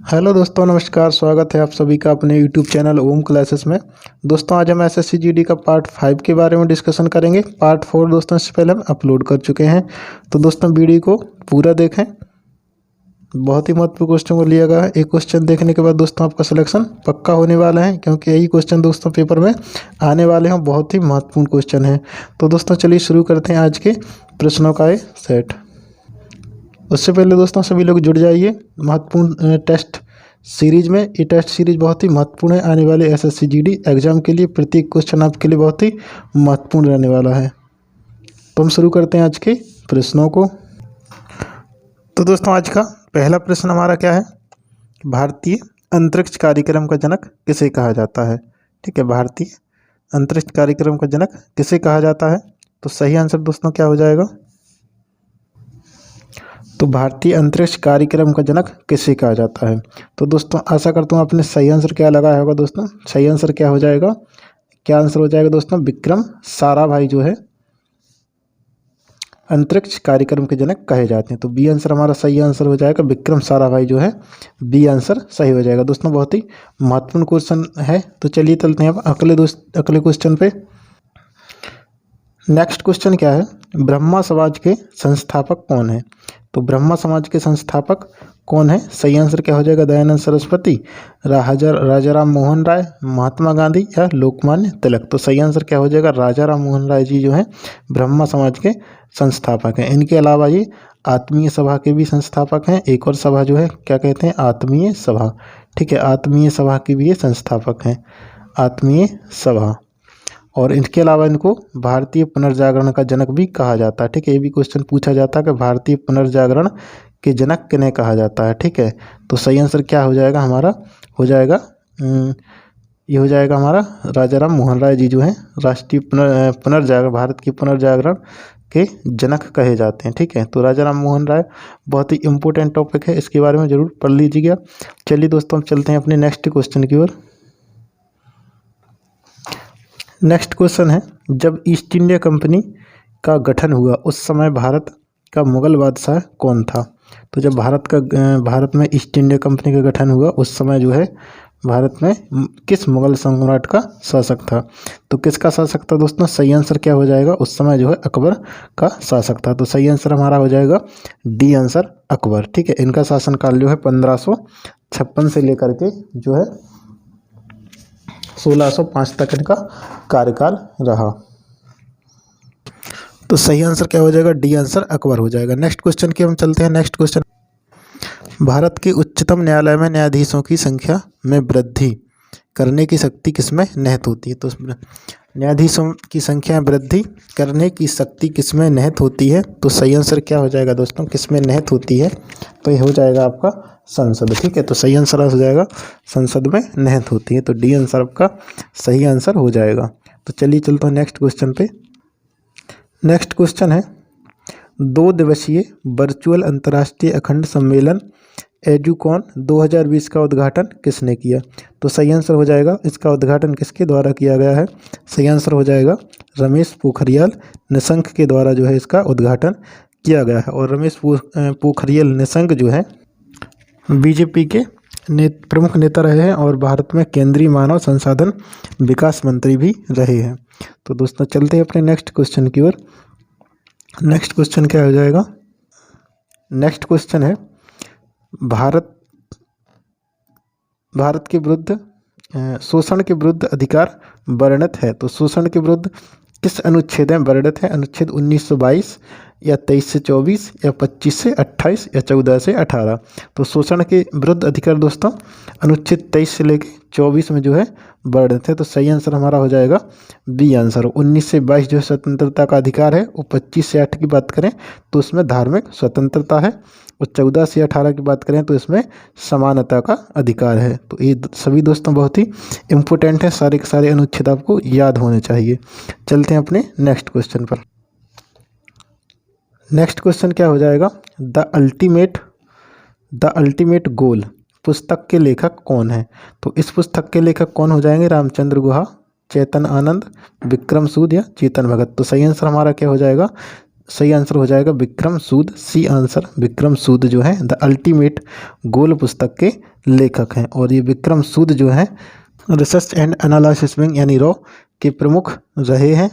Hello दोस्तों, नमस्कार। स्वागत है आप सभी का अपने यूट्यूब चैनल ओम क्लासेस में। दोस्तों, आज हम एसएससी जीडी का पार्ट 5 के बारे में डिस्कशन करेंगे। पार्ट 4 दोस्तों इससे पहले हम अपलोड कर चुके हैं, तो दोस्तों वीडियो को पूरा देखें। बहुत ही महत्वपूर्ण क्वेश्चन को लिया गया है। एक क्वेश्चन देखने के बाद दोस्तों आपका सिलेक्शन पक्का होने वाला है, क्योंकि यही क्वेश्चन दोस्तों पेपर में आने वाले हैं। बहुत ही महत्वपूर्ण क्वेश्चन है। तो दोस्तों चलिए शुरू करते हैं आज के प्रश्नों का ये सेट। उससे पहले दोस्तों सभी लोग जुड़ जाइए महत्वपूर्ण टेस्ट सीरीज में। ये टेस्ट सीरीज बहुत ही महत्वपूर्ण है आने वाले एसएससी जीडी एग्जाम के लिए। प्रत्येक क्वेश्चन आपके लिए बहुत ही महत्वपूर्ण रहने वाला है। तो हम शुरू करते हैं आज के प्रश्नों को। तो दोस्तों आज का पहला प्रश्न हमारा क्या है? भारतीय अंतरिक्ष कार्यक्रम का जनक किसे कहा जाता है? ठीक है, भारतीय अंतरिक्ष कार्यक्रम का जनक किसे कहा जाता है? तो सही आंसर दोस्तों क्या हो जाएगा? तो भारतीय अंतरिक्ष कार्यक्रम का जनक किसे कहा जाता है? तो दोस्तों आशा करता हूँ आपने सही आंसर क्या लगाया होगा। दोस्तों सही आंसर क्या हो जाएगा? क्या आंसर हो जाएगा दोस्तों? विक्रम साराभाई जो है अंतरिक्ष कार्यक्रम के जनक कहे जाते हैं। तो बी आंसर हमारा सही आंसर हो जाएगा। विक्रम साराभाई जो है बी आंसर सही हो जाएगा। दोस्तों बहुत ही महत्वपूर्ण क्वेश्चन है। तो चलिए चलते हैं अब अगले क्वेश्चन पे। नेक्स्ट क्वेश्चन क्या है? ब्रह्मा समाज के संस्थापक कौन है? तो ब्रह्मा समाज के संस्थापक कौन है? सही आंसर क्या हो जाएगा? दयानंद सरस्वती, राजा राम मोहन राय, महात्मा गांधी या लोकमान्य तिलक। तो सही आंसर क्या हो जाएगा? राजा राम मोहन राय जी जो है ब्रह्मा समाज के संस्थापक हैं। इनके अलावा ये आत्मीय सभा के भी संस्थापक हैं। एक और सभा जो है क्या कहते हैं? आत्मीय सभा। ठीक है, आत्मीय सभा के भी ये संस्थापक हैं, आत्मीय सभा। और इनके अलावा इनको भारतीय पुनर्जागरण का जनक भी कहा जाता है। ठीक है, ये भी क्वेश्चन पूछा जाता है कि भारतीय पुनर्जागरण के जनक किन्हें कहा जाता है। ठीक है, तो सही आंसर क्या हो जाएगा हमारा? हो जाएगा ये हो जाएगा हमारा राजा राम मोहन राय जी जो हैं राष्ट्रीय पुनर्जागरण, भारत की पुनर्जागरण के जनक कहे जाते हैं। ठीक है, तो राजा राम मोहन राय बहुत ही इम्पोर्टेंट टॉपिक है, इसके बारे में ज़रूर पढ़ लीजिएगा। चलिए दोस्तों हम चलते हैं अपने नेक्स्ट क्वेश्चन की ओर। नेक्स्ट क्वेश्चन है, जब ईस्ट इंडिया कंपनी का गठन हुआ उस समय भारत का मुगल बादशाह कौन था? तो जब भारत में ईस्ट इंडिया कंपनी का गठन हुआ उस समय जो है भारत में किस मुगल सम्राट का शासक था? तो किसका शासक था दोस्तों? सही आंसर क्या हो जाएगा? उस समय जो है अकबर का शासक था। तो सही आंसर हमारा हो जाएगा डी आंसर, अकबर। ठीक है, इनका शासनकाल जो है 1556 से लेकर के जो है 1605 तक इनका कार्यकाल रहा। तो सही आंसर क्या हो जाएगा? डी आंसर, अकबर हो जाएगा। नेक्स्ट क्वेश्चन की हम चलते हैं। नेक्स्ट क्वेश्चन, भारत के उच्चतम न्यायालय में न्यायाधीशों की संख्या में वृद्धि करने की शक्ति किसमें निहित होती है? तो न्यायाधीशों की संख्या में वृद्धि करने की शक्ति किसमें निहित होती है? तो सही आंसर क्या हो जाएगा दोस्तों? किसमें निहित होती है? तो ये हो जाएगा आपका संसद। ठीक है, तो सही आंसर हो जाएगा संसद में निहित होती है। तो डी आंसर आपका सही आंसर हो जाएगा। तो चलिए चलते हैं नेक्स्ट क्वेश्चन पे। नेक्स्ट क्वेश्चन है, 2 दिवसीय वर्चुअल अंतर्राष्ट्रीय अखंड सम्मेलन एजुकॉन 2020 का उद्घाटन किसने किया? तो सही आंसर हो जाएगा, इसका उद्घाटन किसके द्वारा किया गया है? सही आंसर हो जाएगा रमेश पोखरियाल निशंक के द्वारा जो है इसका उद्घाटन किया गया है। और रमेश पोखरियाल निशंक जो है बीजेपी के प्रमुख नेता रहे हैं और भारत में केंद्रीय मानव संसाधन विकास मंत्री भी रहे हैं। तो दोस्तों चलते हैं अपने नेक्स्ट क्वेश्चन की ओर। नेक्स्ट क्वेश्चन क्या हो जाएगा? नेक्स्ट क्वेश्चन है, भारत के विरुद्ध शोषण के विरुद्ध अधिकार वर्णित है। तो शोषण के विरुद्ध किस अनुच्छेद में वर्णित है? अनुच्छेद 1922 या 23 से 24 या 25 से 28 या 14 से 18। तो शोषण के विरुद्ध अधिकार दोस्तों अनुच्छेद 23 से लेकर 24 में जो है वर्णित है। तो सही आंसर हमारा हो जाएगा बी आंसर। 19 से 22 जो स्वतंत्रता का अधिकार है, और 25 से 8 की बात करें तो उसमें धार्मिक स्वतंत्रता है, और 14 से 18 की बात करें तो इसमें समानता का अधिकार है। तो ये सभी दोस्तों बहुत ही इम्पोर्टेंट है, सारे के सारे अनुच्छेद आपको याद होने चाहिए। चलते हैं अपने नेक्स्ट क्वेश्चन पर। नेक्स्ट क्वेश्चन क्या हो जाएगा? द अल्टीमेट गोल पुस्तक के लेखक कौन है? तो इस पुस्तक के लेखक कौन हो जाएंगे? रामचंद्र गुहा, चेतन आनंद, विक्रम सूद या चेतन भगत। तो सही आंसर हमारा क्या हो जाएगा? सही आंसर हो जाएगा विक्रम सूद। सी आंसर, विक्रम सूद जो है द अल्टीमेट गोल पुस्तक के लेखक हैं। और ये विक्रम सूद जो है रिसर्च एंड एनालिसिस विंग यानी रॉ के प्रमुख रहे हैं।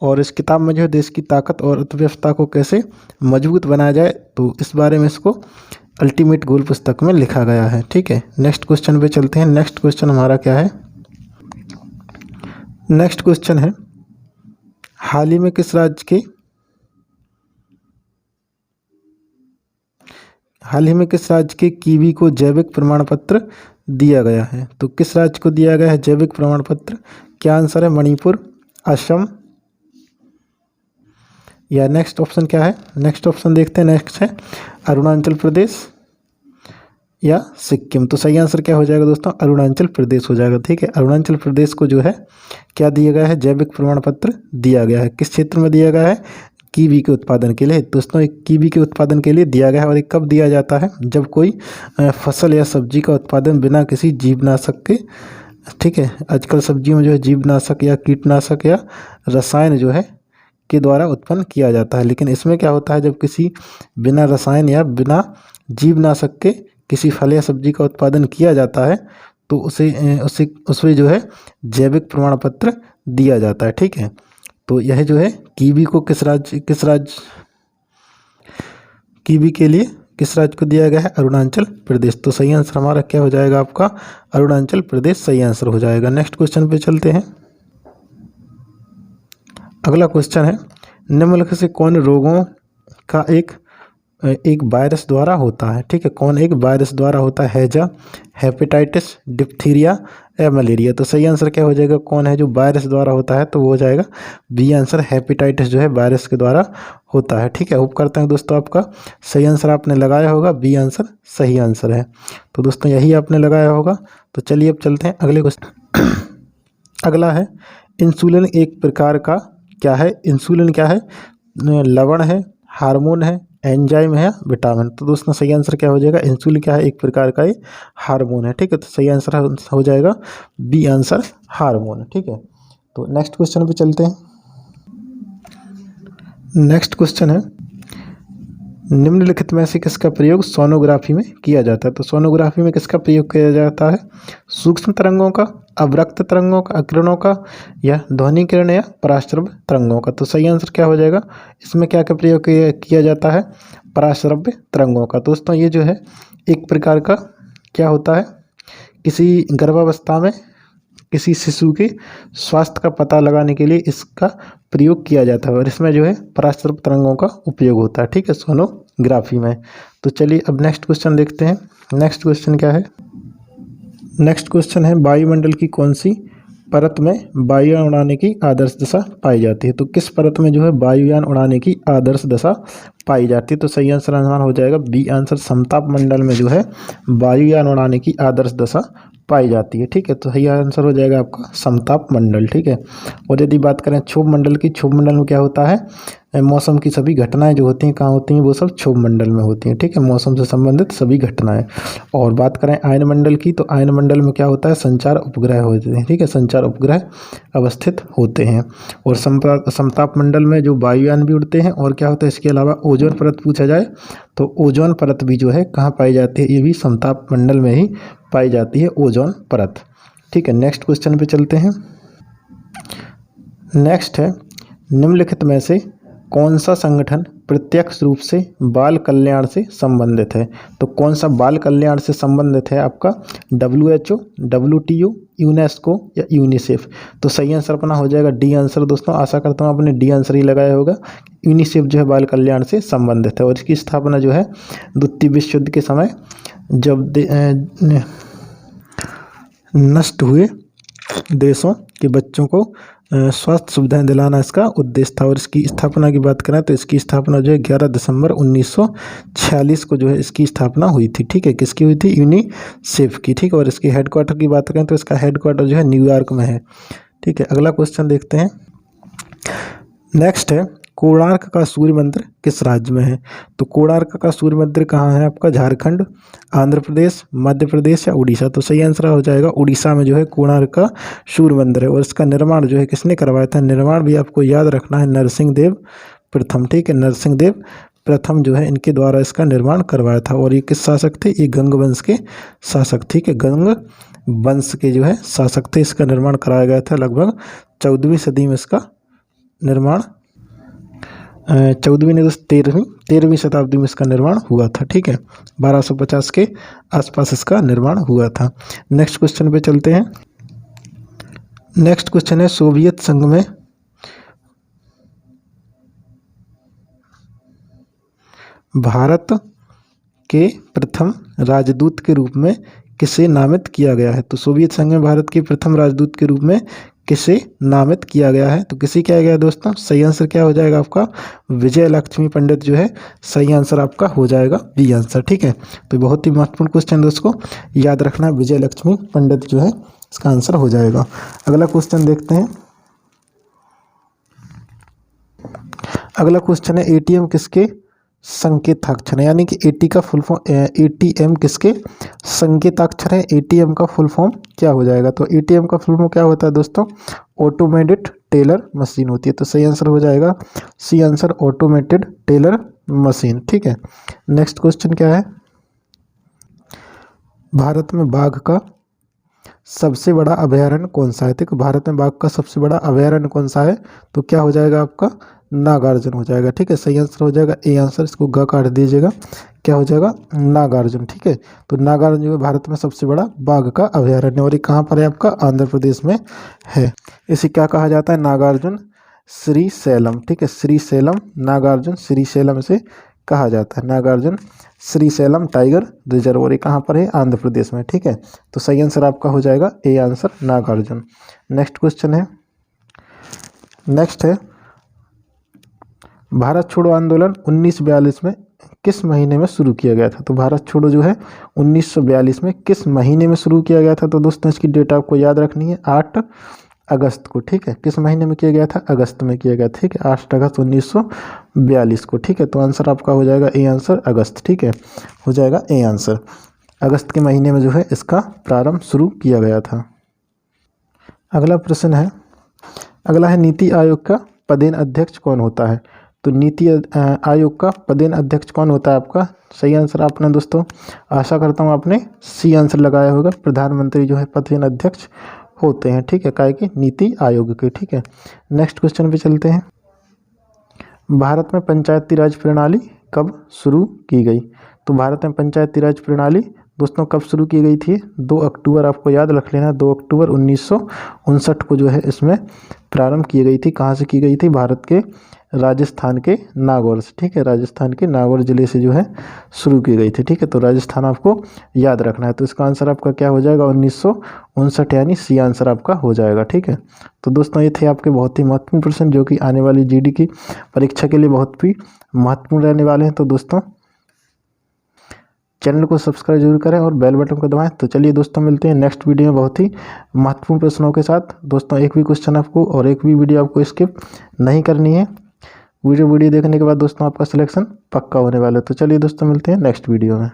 और इस किताब में जो है देश की ताकत और अर्थव्यवस्था को कैसे मजबूत बनाया जाए, तो इस बारे में इसको अल्टीमेट गोल पुस्तक में लिखा गया है। ठीक है, नेक्स्ट क्वेश्चन पे चलते हैं। नेक्स्ट क्वेश्चन हमारा क्या है? नेक्स्ट क्वेश्चन है, हाल ही में किस राज्य के कीवी को जैविक प्रमाण पत्र दिया गया है? तो किस राज्य को दिया गया है जैविक प्रमाण पत्र? क्या आंसर है? मणिपुर, असम, या नेक्स्ट ऑप्शन क्या है? नेक्स्ट ऑप्शन देखते हैं। नेक्स्ट है अरुणाचल प्रदेश या सिक्किम। तो सही आंसर क्या हो जाएगा दोस्तों? अरुणाचल प्रदेश हो जाएगा। ठीक है, अरुणाचल प्रदेश को जो है क्या दिया गया है? जैविक प्रमाण पत्र दिया गया है। किस क्षेत्र में दिया गया है? कीवी के उत्पादन के लिए। दोस्तों एक कीवी के उत्पादन के लिए दिया गया है। और ये कब दिया जाता है? जब कोई फसल या सब्जी का उत्पादन बिना किसी जीवनाशक के, ठीक है, आजकल सब्जियों में जो है जीवनाशक या कीटनाशक या रसायन जो है के द्वारा उत्पन्न किया जाता है। लेकिन इसमें क्या होता है? जब किसी बिना रसायन या बिना जीवनाशक के किसी फल या सब्जी का उत्पादन किया जाता है तो उसे जो है जैविक प्रमाण पत्र दिया जाता है। ठीक है, तो यह जो है कीवी को कीवी के लिए किस राज्य को दिया गया है? अरुणाचल प्रदेश। तो सही आंसर हमारा क्या हो जाएगा? आपका अरुणाचल प्रदेश सही आंसर हो जाएगा। नेक्स्ट क्वेश्चन पे चलते हैं। अगला क्वेश्चन है, निम्नलिखित से कौन रोगों का एक वायरस द्वारा होता है? ठीक है, कौन एक वायरस द्वारा होता है? हैजा, हेपेटाइटिस, डिप्थीरिया या मलेरिया। तो सही आंसर क्या हो जाएगा? कौन है जो वायरस द्वारा होता है? तो वो हो जाएगा बी आंसर, हेपेटाइटिस जो है वायरस के द्वारा होता है। ठीक है, होप करते हैं दोस्तों आपका सही आंसर आपने लगाया होगा। बी आंसर सही आंसर है। तो दोस्तों यही आपने लगाया होगा। तो चलिए अब चलते हैं अगले क्वेश्चन। अगला है, इंसुलिन एक प्रकार का क्या है? इंसुलिन क्या है? लवण है, हार्मोन है, एंजाइम है, विटामिन। तो दोस्तों सही आंसर क्या हो जाएगा? इंसुलिन क्या है? एक प्रकार का ये हार्मोन है। ठीक है, तो सही आंसर हो जाएगा बी आंसर, हार्मोन। ठीक है, तो नेक्स्ट क्वेश्चन पे चलते हैं। नेक्स्ट क्वेश्चन है, निम्नलिखित में से किसका प्रयोग सोनोग्राफी में किया जाता है? तो सोनोग्राफी में किसका प्रयोग किया जाता है? सूक्ष्म तरंगों का, अवरक्त तरंगों का, अकिरणों का, या ध्वनि किरण या पराश्रव्य तरंगों का। तो सही आंसर क्या हो जाएगा? इसमें क्या क्या प्रयोग किया जाता है? पराश्रव्य तरंगों का। दोस्तों ये जो है एक प्रकार का क्या होता है? किसी गर्भावस्था में किसी शिशु के स्वास्थ्य का पता लगाने के लिए इसका प्रयोग किया जाता है। और इसमें जो है पराश्रव्य तरंगों का उपयोग होता है। ठीक है, सोनोग्राफी में। तो चलिए अब नेक्स्ट क्वेश्चन देखते हैं। नेक्स्ट क्वेश्चन क्या है? नेक्स्ट क्वेश्चन है, वायुमंडल की कौन सी परत में वायुयान उड़ाने की आदर्श दशा पाई जाती है? तो किस परत में जो है वायुयान उड़ाने की आदर्श दशा पाई जाती है? तो सही आंसर हमारा हो जाएगा बी आंसर, समताप मंडल में जो है वायुयान उड़ाने की आदर्श दशा पाई जाती है। ठीक है, तो सही आंसर हो जाएगा आपका समताप मंडल। ठीक है, और यदि बात करें क्षोभ मंडल की, क्षोभ मंडल में क्या होता है? मौसम की सभी घटनाएं जो होती हैं कहाँ होती हैं? वो सब क्षोभ मंडल में होती हैं। ठीक है, मौसम से संबंधित सभी घटनाएं। और बात करें आयन मंडल की, तो आयन मंडल में क्या होता है? संचार उपग्रह होते हैं। ठीक है, संचार उपग्रह अवस्थित होते हैं। और समताप मंडल में जो वायुयान भी उड़ते हैं। और क्या होता है इसके अलावा? ओजोन परत पूछा जाए तो ओजोन परत भी जो है कहाँ पाई जाती है? ये भी समताप मंडल में ही पाई जाती है, ओजोन परत। ठीक है, नेक्स्ट क्वेश्चन पे चलते हैं। नेक्स्ट है, निम्नलिखित में से कौन सा संगठन प्रत्यक्ष रूप से बाल कल्याण से संबंधित है? तो कौन सा बाल कल्याण से संबंधित है आपका? WHO, WTO, यूनेस्को या यूनिसेफ। तो सही आंसर अपना हो जाएगा डी आंसर। दोस्तों आशा करता हूँ आपने डी आंसर ही लगाया होगा। यूनिसेफ जो है बाल कल्याण से संबंधित है। और इसकी स्थापना जो है द्वितीय विश्व युद्ध के समय जब नष्ट हुए देशों के बच्चों को स्वास्थ्य सुविधाएं दिलाना इसका उद्देश्य था। और इसकी स्थापना की बात करें तो इसकी स्थापना जो है 11 दिसंबर 1946 को जो है इसकी स्थापना हुई थी। ठीक है, किसकी हुई थी? यूनिसेफ की। ठीक है, और इसके हेडक्वार्टर की बात करें तो इसका हेडक्वार्टर जो है न्यूयॉर्क में है। ठीक है, अगला क्वेश्चन देखते हैं। नेक्स्ट है, कोणार्क का सूर्य मंदिर किस राज्य में है? तो कोणार्क का सूर्य मंदिर कहाँ है आपका? झारखंड, आंध्र प्रदेश, मध्य प्रदेश या उड़ीसा। तो सही आंसर हो जाएगा उड़ीसा में जो है कोणार्क का सूर्य मंदिर है। और इसका निर्माण जो है किसने करवाया था? निर्माण भी आपको याद रखना है, नरसिंह देव प्रथम, ठीक है, नरसिंह देव प्रथम जो है इनके द्वारा इसका निर्माण करवाया था। और ये किस शासक थे? ये गंग वंश के शासक, ठीक है, गंग वंश के जो है शासक थे। इसका निर्माण कराया गया था लगभग 14वीं सदी में इसका निर्माण 14वीं नहीं तो 13वीं शताब्दी में इसका निर्माण हुआ था, ठीक है, 1250 के आसपास इसका निर्माण हुआ था। नेक्स्ट क्वेश्चन पे चलते हैं। नेक्स्ट क्वेश्चन है सोवियत संघ में भारत के प्रथम राजदूत के रूप में किसे नामित किया गया है? तो सोवियत संघ में भारत के प्रथम राजदूत के रूप में किसे नामित किया गया है? तो किसे किया गया है दोस्तों? सही आंसर क्या हो जाएगा आपका? विजय लक्ष्मी पंडित जो है सही आंसर आपका हो जाएगा बी आंसर, ठीक है। तो बहुत ही महत्वपूर्ण क्वेश्चन दोस्तों याद रखना, विजय लक्ष्मी पंडित जो है इसका आंसर हो जाएगा। अगला क्वेश्चन देखते हैं। अगला क्वेश्चन है एटीएम किसके संकेताक्षर है? यानी कि एटी का फुल फॉर्म एटीएम किसके संकेताक्षर है? एटीएम का फुल फॉर्म क्या हो जाएगा? तो एटीएम का फुल फॉर्म क्या होता है दोस्तों? ऑटोमेटेड टेलर मशीन होती है। तो सही आंसर हो जाएगा C answer, automated teller machine, ठीक है। नेक्स्ट क्वेश्चन क्या है? भारत में बाघ का सबसे बड़ा अभयारण्य कौन सा है? देखो भारत में बाघ का सबसे बड़ा अभयारण्य कौन सा है? तो क्या हो जाएगा आपका? नागार्जुन हो जाएगा, ठीक है। सही आंसर हो जाएगा ए आंसर, इसको ग काट दीजिएगा, क्या हो जाएगा? नागार्जुन, ठीक है। तो नागार्जुन जो है भारत में सबसे बड़ा बाघ का अभयारण्य, और ये कहाँ पर है आपका? आंध्र प्रदेश में है। इसे क्या कहा जाता है? नागार्जुन श्रीशैलम, ठीक है, श्रीशैलम, नागार्जुन श्रीशैलम से कहा जाता है। नागार्जुन श्रीशैलम टाइगर रिजर्व, और ये कहाँ पर है? आंध्र प्रदेश में, ठीक है। तो सही आंसर आपका हो जाएगा A answer, Nagarjuna. Next question है, नेक्स्ट है भारत छोड़ो आंदोलन 1942 में किस महीने में शुरू किया गया था? तो भारत छोड़ो जो है 1942 में किस महीने में शुरू किया गया था? तो दोस्तों इसकी डेट आपको याद रखनी है, 8 अगस्त को, ठीक है। किस महीने में किया गया था? अगस्त में किया गया, ठीक है, 8 अगस्त 1942 को, ठीक है। तो आंसर आपका हो जाएगा ए आंसर, अगस्त, ठीक है, हो जाएगा ए आंसर। अगस्त के महीने में जो है इसका प्रारंभ शुरू किया गया था। अगला प्रश्न है, अगला है नीति आयोग का पदेन अध्यक्ष कौन होता है? तो नीति आयोग का पदेन अध्यक्ष कौन होता है आपका? सही आंसर आपने दोस्तों, आशा करता हूँ आपने सी आंसर लगाया होगा। प्रधानमंत्री जो है पदेन अध्यक्ष होते हैं, ठीक है, काय के? नीति आयोग के, ठीक है। नेक्स्ट क्वेश्चन पे चलते हैं। भारत में पंचायती राज प्रणाली कब शुरू की गई? तो भारत में पंचायती राज प्रणाली दोस्तों कब शुरू की गई थी? 2 अक्टूबर, आपको याद रख लेना, 2 अक्टूबर 1959 को जो है इसमें प्रारंभ की गई थी। कहाँ से की गई थी? भारत के राजस्थान के नागौर से, ठीक है, राजस्थान के नागौर जिले से जो है शुरू की गई थी, ठीक है। तो राजस्थान आपको याद रखना है। तो इसका आंसर आपका क्या हो जाएगा? 1959, यानी सी आंसर आपका हो जाएगा, ठीक है। तो दोस्तों ये थे आपके बहुत ही महत्वपूर्ण प्रश्न जो कि आने वाली जीडी की परीक्षा के लिए बहुत ही महत्वपूर्ण रहने वाले हैं। तो दोस्तों चैनल को सब्सक्राइब जरूर करें और बेल बटन को दबाएं। तो चलिए दोस्तों मिलते हैं नेक्स्ट वीडियो में बहुत ही महत्वपूर्ण प्रश्नों के साथ। दोस्तों एक भी क्वेश्चन आपको और एक भी वीडियो आपको स्किप नहीं करनी है। वीडियो देखने के बाद दोस्तों आपका सिलेक्शन पक्का होने वाला है। तो चलिए दोस्तों मिलते हैं नेक्स्ट वीडियो में।